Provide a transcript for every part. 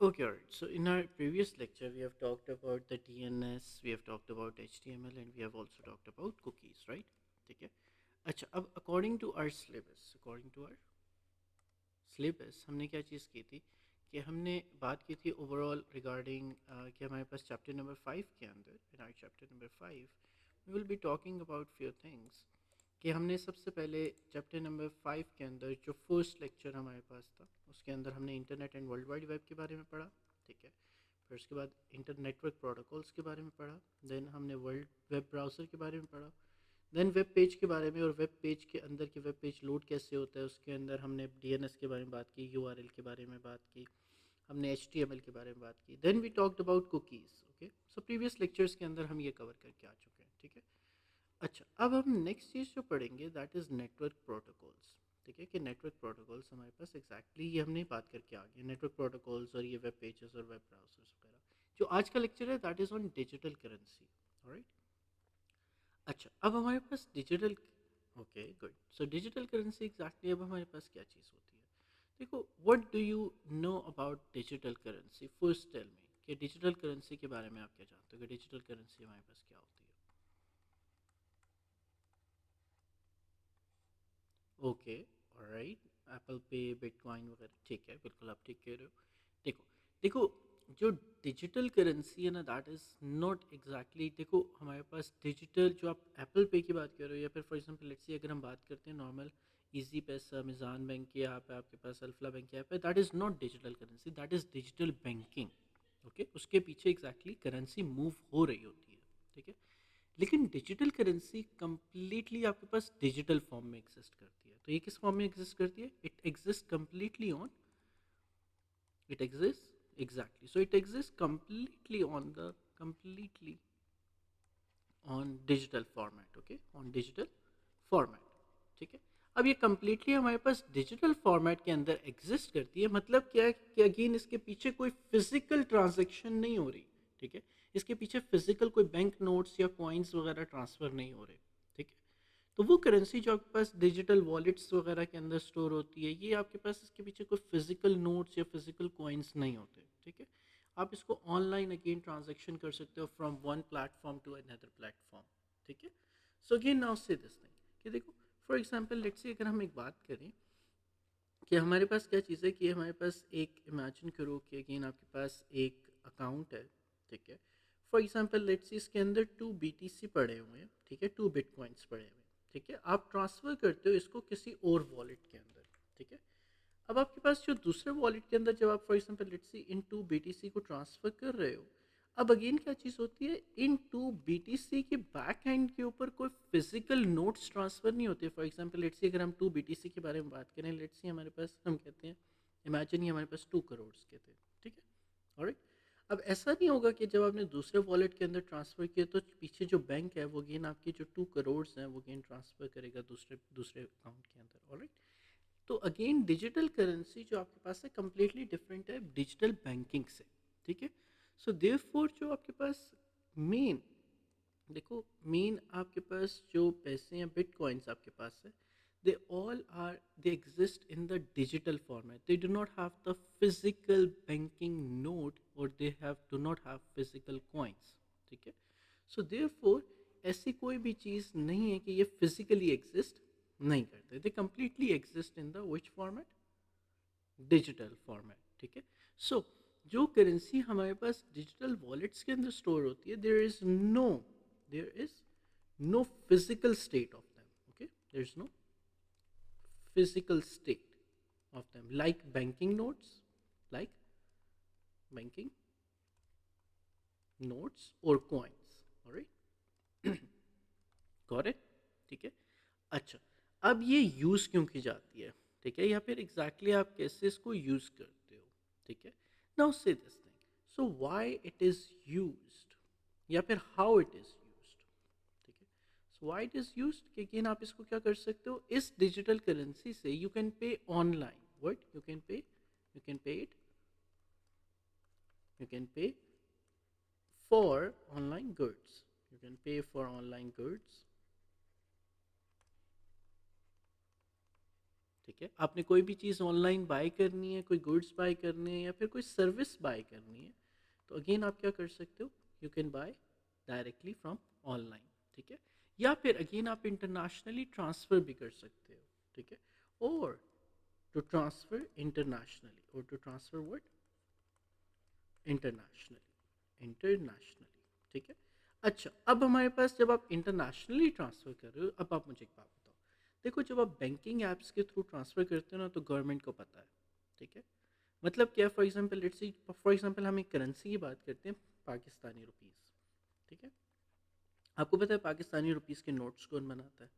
Okay, all right. So in our previous lecture, we have talked about the DNS, we have talked about HTML, and we have also talked about cookies, right? ठीक है. अच्छा, अब according to our syllabus हमने क्या चीज़ की थी कि हमने बात की थी ओवरऑल रिगार्डिंग कि हमारे पास चैप्टर नंबर 5 के अंदर in our chapter number 5 we will be talking about few things कि हमने सबसे पहले चैप्टर नंबर 5 के अंदर जो फर्स्ट लेक्चर हमारे पास था उसके अंदर हमने internet and world wide web के बारे में पढ़ा. ठीक है. फिर उसके बाद इंटर नेटवर्क प्रोटोकॉल्स के बारे में पढ़ा. देन हमने वर्ल्ड वेब ब्राउज़र के बारे में पढ़ा. देन वेब पेज के बारे में और वेब पेज के अंदर के वेब पेज लोड कैसे होता है उसके अंदर हमने डीएनएस के बारे में बात की, यूआरएल के बारे में बात की, हमने एचटीएमएल के बारे में बात की. Then we talked about cookies. Okay, so previous lectures के अंदर हम ये कवर करके आ चुके हैं. ठीक है. अच्छा, अब हम नेक्स्ट चीज़ जो पढ़ेंगे दैट इज़ नेटवर्क प्रोटोकॉल्स. ठीक है, कि नेटवर्क प्रोटोकॉल्स हमारे पास एग्जैक्टली ये हमने बात करके आ गए नेटवर्क प्रोटोकॉल्स और ये वेब पेजेस और वेब ब्राउजर्स वगैरह. जो आज का लेक्चर है that is on digital currency. Alright. अच्छा, अब हमारे पास digital. Okay, good. So digital currency exactly अब हमारे पास क्या चीज़ होती है. देखो, what do you know about digital currency. First tell me कि डिजिटल करेंसी के बारे में आप क्या जानते हो कि डिजिटल करेंसी हमारे पास क्या होती है. Okay, alright. एप्पल पे, बिटकॉइन वगैरह. ठीक है, बिल्कुल आप ठीक कह रहे हो. देखो, देखो, जो डिजिटल करेंसी है ना दैट इज़ नॉट एग्जैक्टली. देखो, हमारे पास डिजिटल जो आप एप्पल पे की बात कर रहे हो या फिर फॉर एग्जांपल लेट्स से अगर हम बात करते हैं नॉर्मल इजी पैसा अमेज़न बैंक की ऐप है, आपके पास अल्फा बैंक की ऐप है, that is not digital currency, that is digital banking. Okay, उसके पीछे एग्जैक्टली करेंसी मूव हो रही होती है. ठीक है. लेकिन डिजिटल करेंसी कंप्लीटली आपके पास डिजिटल फॉर्म में एग्जिस्ट करती है. तो ये किस फॉर्म में एग्जिस्ट करती है. It exist completely on. It exist exactly. So it exist completely on the completely on digital format. Okay, on digital format. ठीक है. अब ये कंप्लीटली हमारे पास डिजिटल फॉर्मेट के अंदर एग्जिस्ट करती है. मतलब क्या है कि अगेन इसके पीछे कोई फिजिकल ट्रांजेक्शन नहीं हो रही. ठीक है. इसके पीछे फिजिकल कोई बैंक नोट्स या कॉइन्स वगैरह ट्रांसफर नहीं हो रहे. ठीक है. तो वो करेंसी जो आपके पास डिजिटल वॉलेट्स वगैरह के अंदर स्टोर होती है ये आपके पास इसके पीछे कोई फिजिकल नोट्स या फिजिकल कॉइन्स नहीं होते. ठीक है. आप इसको ऑनलाइन अगेन ट्रांजेक्शन कर सकते हो from one platform to another platform. ठीक है. So again now say this thing कि देखो, फॉर एग्जांपल लेट्स से अगर हम एक बात करें कि हमारे पास क्या चीज़ है कि हमारे पास एक इमेजिन करो कि अगेन आपके पास एक अकाउंट है. ठीक है. फॉर एग्जांपल लेट्स से इसके अंदर 2 BTC पड़े हुए हैं. ठीक है, 2 बिटकॉइंस पड़े हुए हैं. ठीक है. आप ट्रांसफ़र करते हो इसको किसी और वॉलेट के अंदर. ठीक है. अब आपके पास जो दूसरे वॉलेट के अंदर जब आप for example let's see in 2 BTC को ट्रांसफ़र कर रहे हो, अब अगेन क्या चीज़ होती है इन 2 BTC के बैक एंड के ऊपर कोई फिजिकल नोट्स ट्रांसफ़र नहीं होते. फॉर एग्जांपल लेट्स सी अगर हम 2 BTC के बारे में बात करें, लेट्स सी हमारे पास हम कहते हैं इमेजिन ये हमारे पास 2 करोड़ के थे. ठीक है. ऑलराइट. अब ऐसा नहीं होगा कि जब आपने दूसरे वॉलेट के अंदर ट्रांसफ़र किया तो पीछे जो बैंक है वो गेन आपकी जो 2 करोड़ हैं वो गेन ट्रांसफ़र करेगा दूसरे दूसरे अकाउंट के अंदर. ऑलराइट. तो अगेन डिजिटल करेंसी जो आपके पास है कंप्लीटली डिफरेंट है डिजिटल बैंकिंग से. ठीक है. सो देयरफॉर जो आपके पास मेन, देखो मेन आपके पास जो पैसे हैं बिटकॉइंस आपके पास है they all are they exist in the digital format. They do not have the physical banking note और they have do not have physical coins. ठीक है. सो देयरफॉर ऐसी कोई भी चीज़ नहीं है कि ये फिजिकली एग्जिस्ट नहीं करते. दे completely exist in the which format. Digital format. ठीक है. सो जो करेंसी हमारे पास डिजिटल वॉलेट्स के अंदर स्टोर होती है there is no physical state of them. Okay, there is no physical state of them like banking notes, like banking notes और कॉइन्स. ऑलराइट. Got it. ठीक है. अच्छा, अब ये यूज़ क्यों की जाती है. ठीक है, या फिर एग्जैक्टली आप कैसे इसको यूज़ करते हो. ठीक है. Now say this thing. So why it is used या फिर हाउ इट इज़ यूज्ड. ठीक है. So why it is used कि अगेन आप इसको क्या कर सकते हो इस डिजिटल करेंसी से you can pay online. What you can pay it you can pay for online goods. You can pay for online goods. ठीक है, आपने कोई भी चीज़ ऑनलाइन बाय करनी है, कोई गुड्स बाय करने हैं या फिर कोई सर्विस बाय करनी है, तो अगेन आप क्या कर सकते हो, you can buy directly from online. ठीक है, या फिर अगेन आप इंटरनेशनली ट्रांसफ़र भी कर सकते हो। ठीक है, और टू ट्रांसफ़र इंटरनेशनली, और टू ट्रांसफ़र व्हाट, इंटरनेशनली। ठीक है, अच्छा, अब हमारे पास जब आप इंटरनेशनली ट्रांसफ़र कर रहे हो, अब आप मुझे एक बात बताओ, देखो जब आप बैंकिंग ऐप्स के थ्रू ट्रांसफ़र करते हो ना, तो गवर्नमेंट को पता है। ठीक है, मतलब क्या, for example let's see, for example हम एक करेंसी की बात करते हैं, पाकिस्तानी रुपीस। ठीक है, आपको पता है पाकिस्तानी रुपीस के नोट्स कौन बनाता है?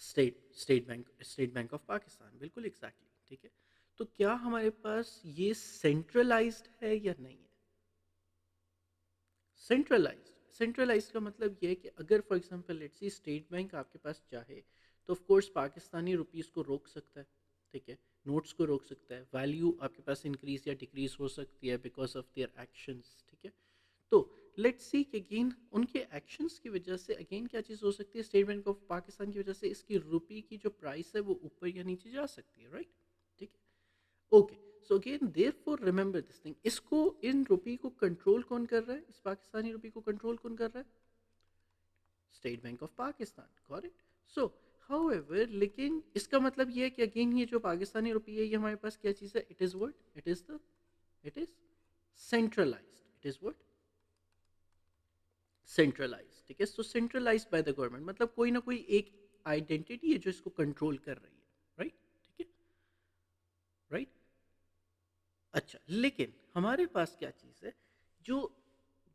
स्टेट बैंक ऑफ पाकिस्तान, बिल्कुल एग्जैक्टली। ठीक है, तो क्या हमारे पास ये सेंट्रलाइज्ड है या नहीं है? सेंट्रलाइज्ड का मतलब ये है कि अगर for example let's see state bank आपके पास चाहे, तो ऑफ कोर्स पाकिस्तानी रुपीस को रोक सकता है। ठीक है, नोट्स को रोक सकता है, वैल्यू आपके पास इंक्रीज या डिक्रीज हो सकती है बिकॉज ऑफ देयर एक्शंस। ठीक है, तो लेट्स सी कि अगेन उनके एक्शंस की वजह से अगेन क्या चीज़ हो सकती है, स्टेट बैंक ऑफ पाकिस्तान की वजह से इसकी रुपी की जो प्राइस है वो ऊपर या नीचे जा सकती है, राइट? ठीक है, okay, so again therefore remember this thing, इसको, इन रुपी को कंट्रोल कौन कर रहा है, इस पाकिस्तानी रुपी को कंट्रोल कौन कर रहा है? State bank of Pakistan, got it? So however, लेकिन इसका मतलब ये है कि अगेन ये जो पाकिस्तानी रुपी है, ये हमारे पास क्या चीज़ है, it is what, it is centralised, it is what, centralise. ठीक है, so centralise by the government, मतलब कोई ना कोई एक आइडेंटिटी है जो इसको कंट्रोल कर रही है, राइट? ठीक है, राइट। अच्छा, लेकिन हमारे पास क्या चीज़ है, जो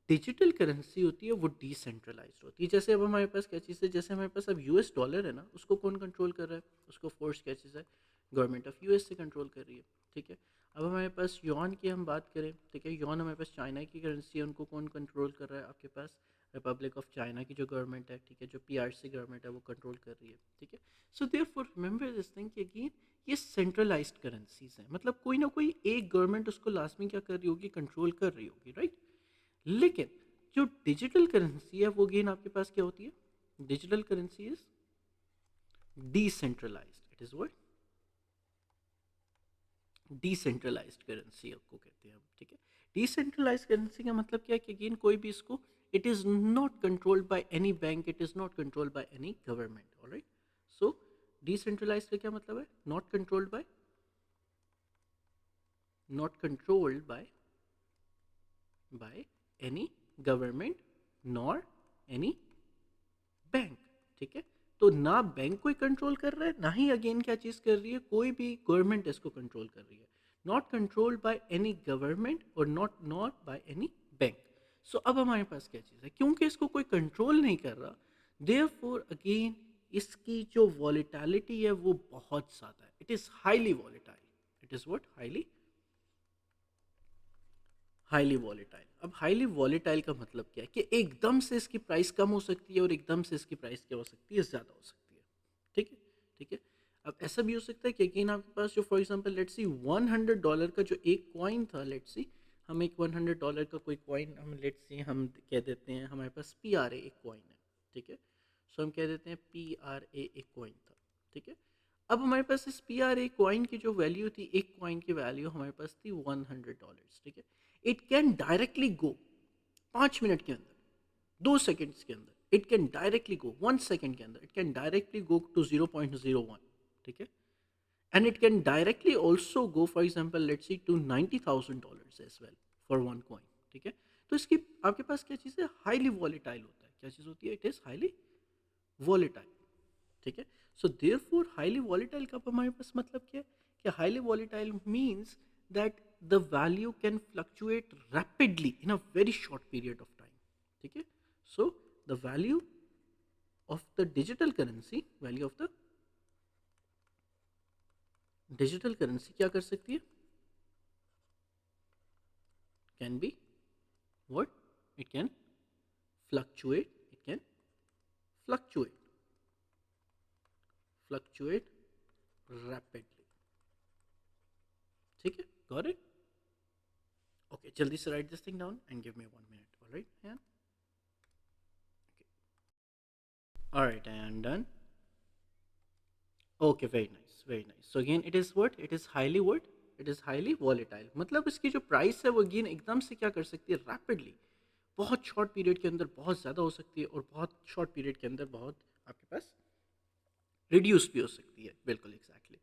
डिजिटल करेंसी होती है वो डिसेंट्रलाइज्ड होती है। जैसे अब हमारे पास क्या चीज़ है, जैसे हमारे पास अब यूएस डॉलर है ना, उसको कौन कंट्रोल कर रहा है? उसको फोर्स क्या चीज़ है, गवर्नमेंट ऑफ यूएस से कंट्रोल कर रही है। ठीक है, अब हमारे पास यॉन की हम बात करें, ठीक है, यॉन हमारे पास चाइना की करेंसी है, उनको कौन कंट्रोल कर रहा है? आपके पास रिपब्लिक ऑफ चाइना की जो गवर्नमेंट है, ठीक है, जो पीआरसी गवर्नमेंट है वो कंट्रोल कर रही है। ठीक है, so therefore remember this thing कि अगेन ये सेंट्रलाइज्ड करेंसीज हैं, मतलब कोई ना कोई एक गवर्नमेंट उसको लाजमी क्या कर रही होगी, कंट्रोल कर रही होगी, राइट? लेकिन जो डिजिटल करेंसी है वो अगेन आपके पास क्या होती है, digital currency is decentralised, it is what, decentralised currency आपको कहते हैं हम। ठीक है, डिसेंट्रलाइज्ड करेंसी का मतलब क्या है कि अगेन कोई भी इसको, it is not controlled by any bank, it is not controlled by any government, alright? So decentralised का क्या मतलब है, not controlled by, not controlled by any government nor any bank. ठीक है, तो ना बैंक कोई कंट्रोल कर रहा है, ना ही अगेन क्या चीज़ कर रही है, कोई भी गवर्नमेंट इसको कंट्रोल कर रही है। Not controlled by any government और नॉट बाय एनी बैंक। सो अब हमारे पास क्या चीज़ है, क्योंकि इसको कोई कंट्रोल नहीं कर रहा, देयरफॉर अगेन इसकी जो वॉलेटिलिटी है वो बहुत ज़्यादा है, it is highly volatile, it is what, highly volatile. अब हाईली वॉलेटाइल का मतलब क्या है कि एकदम से इसकी प्राइस कम हो सकती है और एकदम से इसकी प्राइस क्या हो सकती है, ज़्यादा हो सकती है। ठीक है, ठीक है, अब ऐसा भी हो सकता है कि अगेन आपके पास जो फॉर एग्जांपल लेट्स सी $100 का जो एक कॉइन था, लेट्स सी हम एक $100 का कोई कॉइन, हम लेट्स सी हम कह देते हैं हमारे पास PRA एक कॉइन है। ठीक है, सो हम कह देते हैं PRA एक कॉइन था। ठीक है, अब हमारे पास इस PRA कॉइन की जो वैल्यू थी, एक कॉइन की वैल्यू हमारे पास थी $100। ठीक है, it can directly go 5 minute के अंदर, 2 सेकेंड्स के अंदर, it can directly go 1 second के अंदर, it can directly go to 0.01। ठीक है, and it can directly also go for example let's see to $90,000 as well for one coin. ठीक है, तो इसकी आपके पास क्या चीज़ है, हाईली वॉलेटाइल होता है, क्या चीज़ होती है, इट इज़ हाईली वॉलेटाइल। ठीक है, सो देयरफॉर हाईली वॉलेटाइल का हमारे पास मतलब क्या है, कि highly volatile means that the value can fluctuate rapidly in a very short period of time. ठीक है, so the value of the digital currency, value of the digital currency क्या कर सकती है, can be what, it can fluctuate, it can fluctuate fluctuate rapidly. ठीक है, got it? Okay, जल्दी से right this thing down and give me 1 minute, alright? And alright, I am done. Okay, very nice, very nice. So again it is what, it is highly what, it is highly volatile. मतलब इसकी जो price है वो again एकदम से क्या कर सकती है, रैपिडली बहुत शॉर्ट पीरियड के अंदर बहुत ज़्यादा हो सकती है, और बहुत शॉर्ट पीरियड के अंदर बहुत आपके पास रिड्यूस भी हो सकती है। बिल्कुल exactly.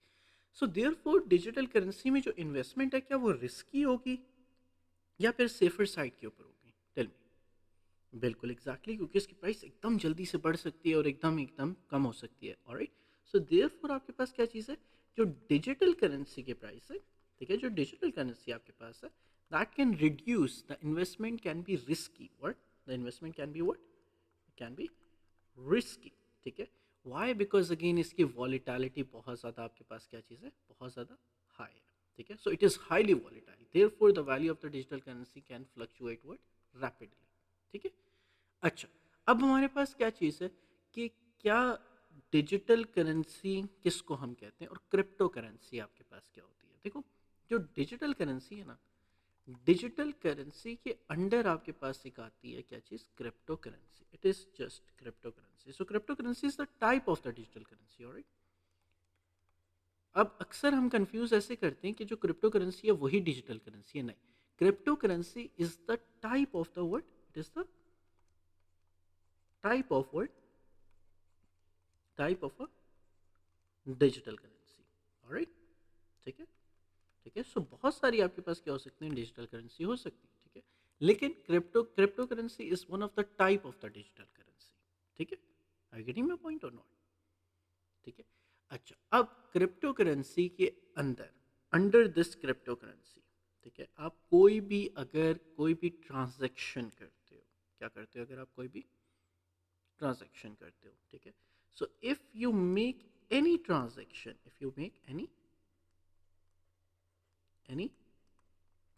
So therefore digital currency में जो इन्वेस्टमेंट है, क्या वो रिस्की होगी या फिर सेफर साइड के ऊपर होगी? Tell me. बिल्कुल एग्जैक्टली, क्योंकि इसकी प्राइस एकदम जल्दी से बढ़ सकती है और एकदम एकदम कम हो सकती है। ऑलराइट। सो देयरफॉर आपके पास क्या चीज़ है, जो डिजिटल करेंसी के प्राइस है, ठीक है, जो डिजिटल करेंसी आपके पास है, that can reduce the investment, can be risky. What? The investment can be what? Can be risky. ठीक है। वाई? बिकॉज अगेन इसकी वॉलीटैलिटी बहुत ज़्यादा आपके पास क्या चीज़ है, बहुत ज़्यादा हाई है। ठीक है। So it is highly volatile, therefore the value of the digital currency can fluctuate word rapidly. ठीक है। अच्छा, अब हमारे पास क्या चीज़ है कि क्या डिजिटल करेंसी किसको हम कहते हैं, और क्रिप्टो करेंसी आपके पास क्या होती है? देखो, जो डिजिटल करेंसी है ना, डिजिटल करेंसी के अंडर आपके पास एक आती है क्या चीज़, crypto currency. It is just crypto currency. So crypto currency is the type of the digital currency. Alright. अब अक्सर हम कंफ्यूज ऐसे करते हैं कि जो क्रिप्टो करेंसी है वही डिजिटल करेंसी है। नहीं, crypto currency is the type of the word, it is the type of word, type of a digital currency. Alright. ठीक है। ठीक है। सो बहुत सारी आपके पास क्या हो सकती है, डिजिटल करेंसी हो सकती है। ठीक है। लेकिन crypto currency is one of the type of the digital currency. ठीक है। आर गेटिंग माय पॉइंट और नॉट? ठीक है। अच्छा, अब क्रिप्टो करेंसी के अंदर, अंडर दिस क्रिप्टो करेंसी, ठीक है, आप कोई भी अगर कोई भी ट्रांजैक्शन करते हो, क्या करते हो, अगर आप कोई भी ट्रांजैक्शन करते हो, ठीक है, so if you make any transaction, if you make any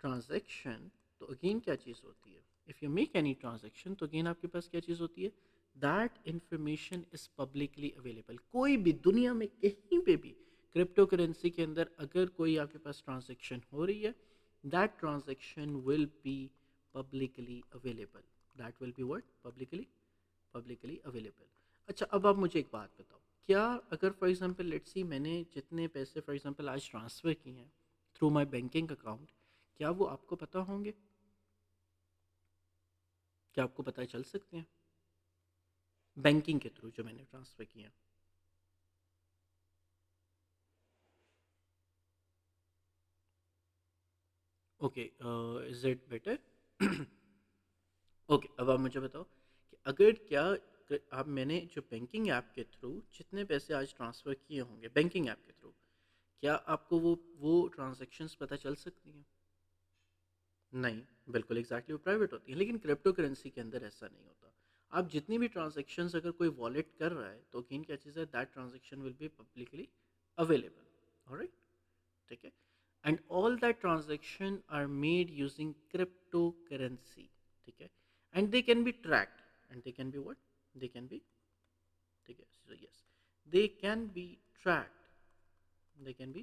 transaction, तो अगेन क्या चीज़ होती है, if you make any transaction, तो अगेन आपके पास क्या चीज़ होती है, that information is publicly available. कोई भी दुनिया में कहीं पे भी क्रिप्टो करेंसी के अंदर अगर कोई आपके पास ट्रांजैक्शन हो रही है, that transaction will be publicly available. That will be what, publicly available. अच्छा, अब आप मुझे एक बात बताओ, क्या अगर फॉर एग्जांपल लेट्स सी मैंने जितने पैसे फॉर एग्जांपल आज ट्रांसफ़र किए हैं थ्रू माय बैंकिंग अकाउंट, क्या वो आपको पता होंगे? क्या आपको पता चल सकते हैं बैंकिंग के थ्रू जो मैंने ट्रांसफ़र किए हैं? Okay, is it better? Okay, अब आप मुझे बताओ कि अगर क्या आप मैंने जो बैंकिंग ऐप के थ्रू जितने पैसे आज ट्रांसफ़र किए होंगे बैंकिंग ऐप के थ्रू, क्या आपको वो ट्रांजैक्शंस पता चल सकती हैं? नहीं, बिल्कुल एग्जैक्टली, वो प्राइवेट होती है। लेकिन क्रिप्टो करेंसी के अंदर ऐसा नहीं होता। आप जितनी भी ट्रांजैक्शंस अगर कोई वॉलेट कर रहा है, तो अगेन क्या चीज़ है, that transaction will be publicly available. Alright. ठीक है। And all that transaction are made using cryptocurrency. ठीक है। And they can be tracked, and they can be what, they can be, ठीक है, so yes, they can be tracked, they can be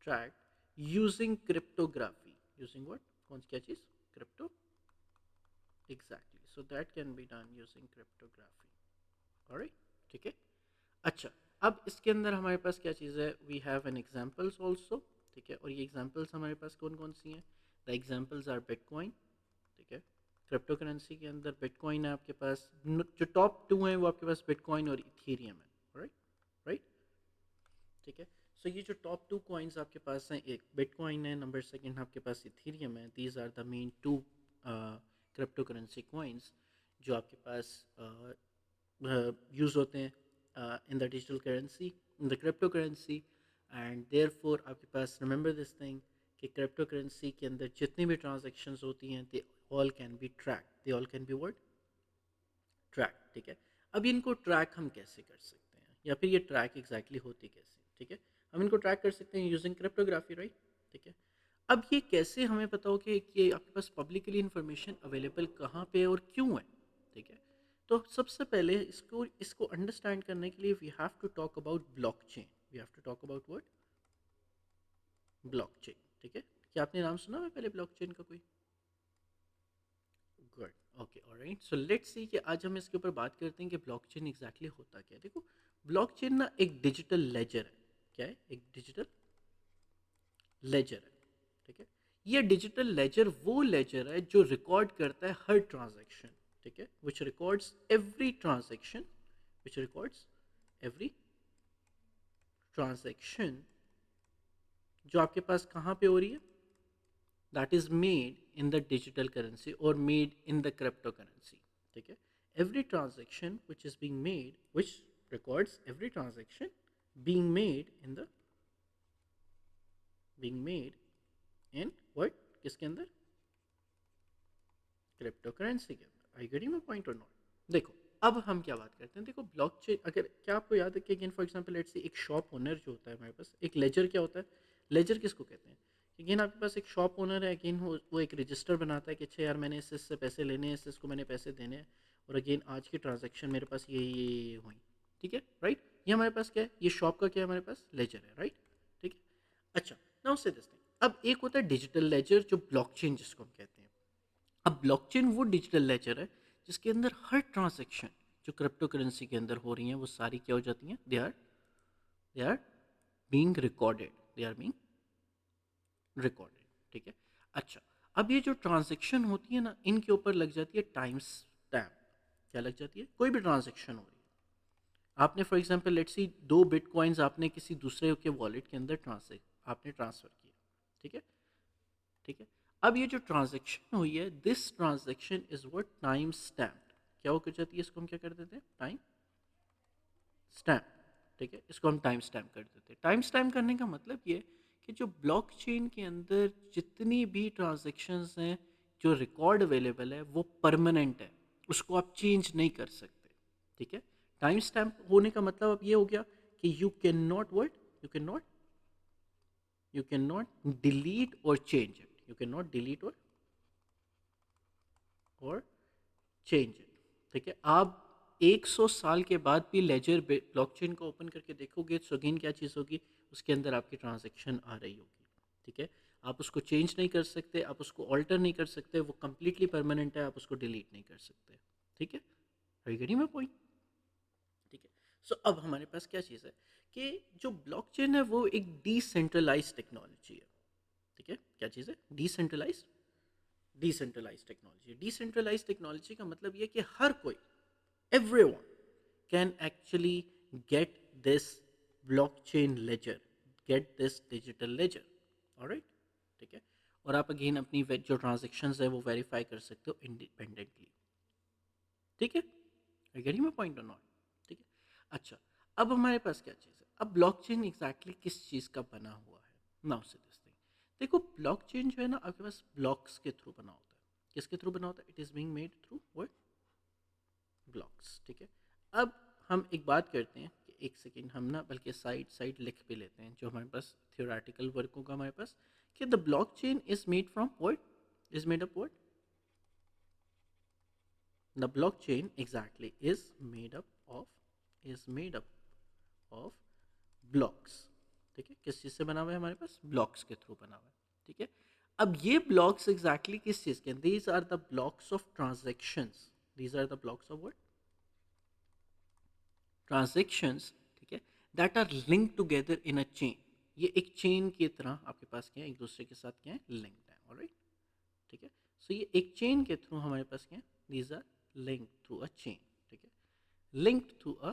tracked using cryptography, using what, कौन सी क्या चीज़, crypto, exactly, so that can be done using cryptography. alright, ठीक है। अच्छा, अब इसके अंदर हमारे पास क्या चीज़ है, we have an examples also. ठीक है। और ये एग्जाम्पल्स हमारे पास कौन कौन सी हैं? The examples are Bitcoin. ठीक है। क्रिप्टो करेंसी के अंदर बिटकॉइन है आपके पास, जो टॉप टू हैं वो आपके पास बिटकॉइन और इथेरियम है। Right, right. ठीक है। सो ये जो टॉप टू कॉइन्स आपके पास हैं, एक बिटकॉइन है, नंबर सेकंड आपके पास इथेरियम है। These are the main two cryptocurrency coins जो आपके पास यूज़ होते हैं in the digital currency, in the cryptocurrency. And therefore आपके पास रिमेंबर दिस थिंग कि क्रिप्टो करेंसी के अंदर जितनी भी ट्रांजेक्शन्स होती हैं, they all can be track, they all can be word track. ठीक है। अब इनको ट्रैक हम कैसे कर सकते हैं, या फिर ये ट्रैक एग्जैक्टली होती कैसे? ठीक है। हम इनको ट्रैक कर सकते हैं यूजिंग क्रिप्टोग्राफी, राइट। ठीक है। अब ये कैसे हमें पता हो कि आपके पास पब्लिकली इंफॉर्मेशन अवेलेबल कहाँ पे है और क्यों है? ठीक है। तो सबसे पहले इसको इसको अंडरस्टैंड करने के लिए we have to talk about blockchain. We have to talk about what, blockchain. ठीक है। क्या आपने नाम सुना है पहले ब्लॉकचेन का कोई? Good. Okay, alright. So let's see कि आज हम इसके ऊपर बात करते हैं कि ब्लॉकचेन एग्जैक्टली होता क्या है। देखो, ब्लॉकचेन ना एक डिजिटल लेजर है। क्या है? एक डिजिटल लेजर है। ठीक है, ये डिजिटल लेजर वो लेजर है जो रिकॉर्ड करता है हर ट्रांजैक्शन। ठीक है, विच रिकॉर्ड्स एवरी ट्रांजैक्शन, विच रिकॉर्ड्स एवरी ट्रांजैक्शन जो आपके पास कहाँ पे हो रही है, that is made in the digital currency or made in the cryptocurrency. ठीक है, every transaction which is being made, which records every transaction being made in the being made in what, किसके अंदर, क्रिप्टो करेंसी के अंदर। I getting my point और not? देखो, अब हम क्या बात करते हैं, देखो ब्लॉकचेन, अगर क्या आपको याद है कि again for example let's say एक शॉप ओनर जो होता है हमारे पास, एक लेजर क्या होता है, लेजर किसको कहते हैं, अगेन आपके पास एक शॉप ओनर है, अगेन वो एक रजिस्टर बनाता है कि अच्छा यार मैंने इससे पैसे लेने हैं, इसको मैंने पैसे देने हैं, और अगेन आज की ट्रांजेक्शन मेरे पास ये हुई। ठीक है, राइट, ये हमारे पास क्या है, ये शॉप का क्या है, हमारे पास लेजर है, राइट। ठीक है, अच्छा, नाउ से दिस थिंग, अब एक होता है डिजिटल लेजर जो ब्लॉकचेन जिसको हम कहते हैं। अब ब्लॉकचेन वो डिजिटल लेजर है जिसके अंदर हर ट्रांजैक्शन जो क्रिप्टो करेंसी के अंदर हो रही हैं वो सारी क्या हो जाती हैं, they are being recorded, they are being recorded. ठीक है, अच्छा, अब ये जो ट्रांजैक्शन होती है ना, इनके ऊपर लग जाती है टाइम स्टैम्प। क्या लग जाती है, कोई भी ट्रांजैक्शन हो रही है, आपने for example let's see 2 bitcoins आपने किसी दूसरे के वॉलेट के अंदर आपने ट्रांसफ़र किया। ठीक है, ठीक है, अब ये जो ट्रांजैक्शन हुई है, this transaction is what, time stamp. क्या हो जाती है, इसको हम क्या कर देते हैं, टाइम स्टैम्प। ठीक है, इसको हम टाइम स्टैम्प कर देते हैं। टाइम स्टैम्प करने का मतलब ये कि जो ब्लॉकचेन के अंदर जितनी भी ट्रांजैक्शंस हैं जो रिकॉर्ड अवेलेबल है वो परमानेंट है, उसको आप चेंज नहीं कर सकते। ठीक है, टाइम स्टैम्प होने का मतलब अब ये हो गया कि यू कैन नॉट डिलीट और change it, you can not delete और चेंज इट। ठीक है, आप 100 साल के बाद भी लेजर ब्लॉकचेन को ओपन करके देखोगे तो अगेन क्या चीज़ होगी, उसके अंदर आपकी ट्रांजैक्शन आ रही होगी। ठीक है, आप उसको चेंज नहीं कर सकते, आप उसको ऑल्टर नहीं कर सकते, वो कंप्लीटली परमानेंट है, आप उसको डिलीट नहीं कर सकते। ठीक है, are you getting my point? ठीक है, सो अब हमारे पास क्या चीज़ है कि जो ब्लॉकचेन है वो एक डिसेंट्रलाइज टेक्नोलॉजी है। ठीक है, क्या चीज़ है, डिसेंट्रलाइज टेक्नोलॉजी। डिसेंट्रलाइज टेक्नोलॉजी का मतलब ये कि हर कोई, everyone can actually get this blockchain ledger, get this digital ledger, alright। ठीक है, और आप अगेन अपनी जो ट्रांजेक्शन्स है वो वेरीफाई कर सकते हो इंडिपेंडेंटली। ठीक है, आई गेटिंग माय पॉइंट और नॉट? ठीक है, अच्छा, अब हमारे पास क्या चीज़ है, अब ब्लॉकचेन एग्जैक्टली किस चीज़ का बना हुआ है, नाउ से दिस थिंग। देखो, ब्लॉकचेन जो है ना आपके पास ब्लॉक्स के थ्रू बना होता है। किसके थ्रू बना होता है, it is being made through what, blocks. ठीक है, अब हम एक बात करते हैं कि एक सेकेंड हम ना बल्कि साइड साइड लिख भी लेते हैं जो हमारे पास थियोरेटिकल वर्क होगा हमारे पास, कि the block chain is made from what, is made up what, the block chain exactly is made up of blocks. ठीक है, किस चीज़ से बना हुआ है, हमारे पास ब्लॉक्स के थ्रू बना हुआ है। ठीक है, अब ये ब्लॉक्स एग्जैक्टली किस चीज़ के, these are the blocks of transactions, these are the blocks of what, transactions. ठीक है, that are link together in a chain. ये एक चेन की तरह आपके पास क्या है, एक दूसरे के साथ क्या है, लिंक्ड है, ऑलराइट। ठीक है, सो ये एक चेन के थ्रू हमारे पास क्या है, these are link through a chain. ठीक है, linked through a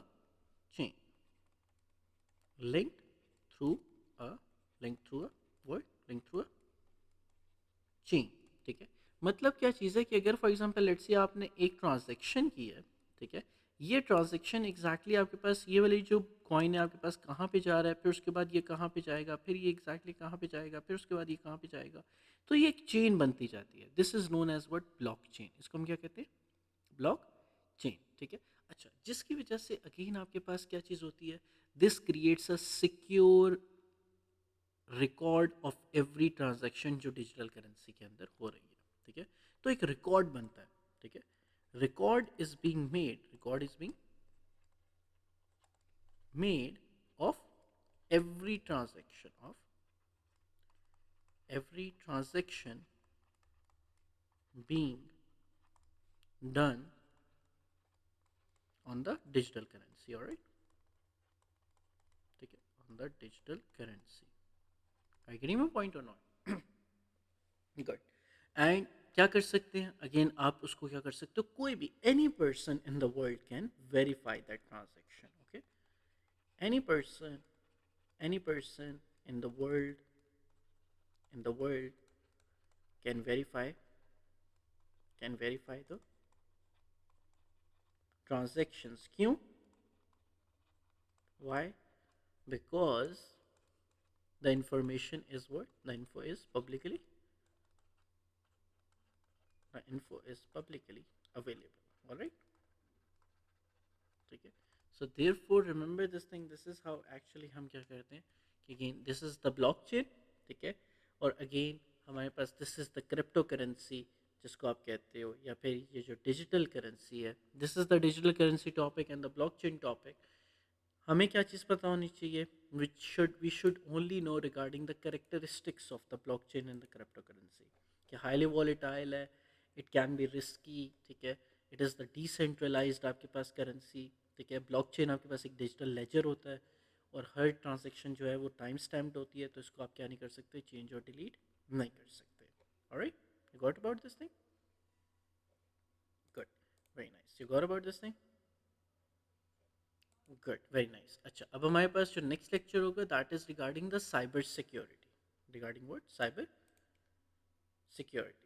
chain, linked through a link through a word, link through a chain. ठीक है, मतलब क्या चीज़ है कि अगर फॉर एग्जांपल लेट्स से आपने एक ट्रांजैक्शन की है। ठीक है, ये ट्रांजैक्शन एग्जैक्टली आपके पास ये वाली जो कॉइन है आपके पास कहाँ पे जा रहा है, फिर उसके बाद ये कहाँ पे जाएगा, फिर ये एग्जैक्टली कहाँ पे जाएगा, फिर उसके बाद ये कहाँ पे जाएगा, तो ये एक चेन बनती जाती है। This is known as what, blockchain. इसको हम क्या कहते हैं, ब्लॉक चेन। ठीक है, अच्छा, जिसकी वजह से अगेन आपके पास क्या चीज़ होती है, this creates a secure record of every transaction जो डिजिटल करेंसी के अंदर हो रही है। ठीक है, तो एक रिकॉर्ड बनता है। ठीक है, record is being made of every transaction being done on the digital currency, all right। the digital currency. Are you getting my point or not? Good. And क्या कर सकते हैं अगेन आप उसको क्या कर सकते हो कोई भी any person in the world can verify that transaction okay any person any person in the world can verify the transactions क्यों why because the information is what the info is publicly available all right ठीक है so therefore remember this thing this is how actually हम क्या करते हैं कि again this is the blockchain ठीक है और again हमारे पास this is the cryptocurrency जिसको आप कहते हो या फिर ये जो डिजिटल करेंसी है this is the digital currency topic and the blockchain topic हमें क्या चीज़ पता होनी चाहिए we should only know regarding the characteristics of the blockchain and the cryptocurrency कि हाईली वॉलेटाइल है इट कैन बी रिस्की ठीक है इट इज़ द डिसेंट्रलाइज्ड आपके पास करेंसी ठीक है ब्लॉकचेन आपके पास एक डिजिटल लेजर होता है और हर ट्रांजेक्शन जो है वो टाइम स्टैम्प्ड होती है तो इसको आप क्या नहीं कर सकते चेंज और डिलीट नहीं कर सकते alright you got about this thing good very nice you got about this thing good very nice अच्छा अब हमारे पास जो नेक्स्ट लेक्चर होगा that is regarding the cyber security regarding what cyber security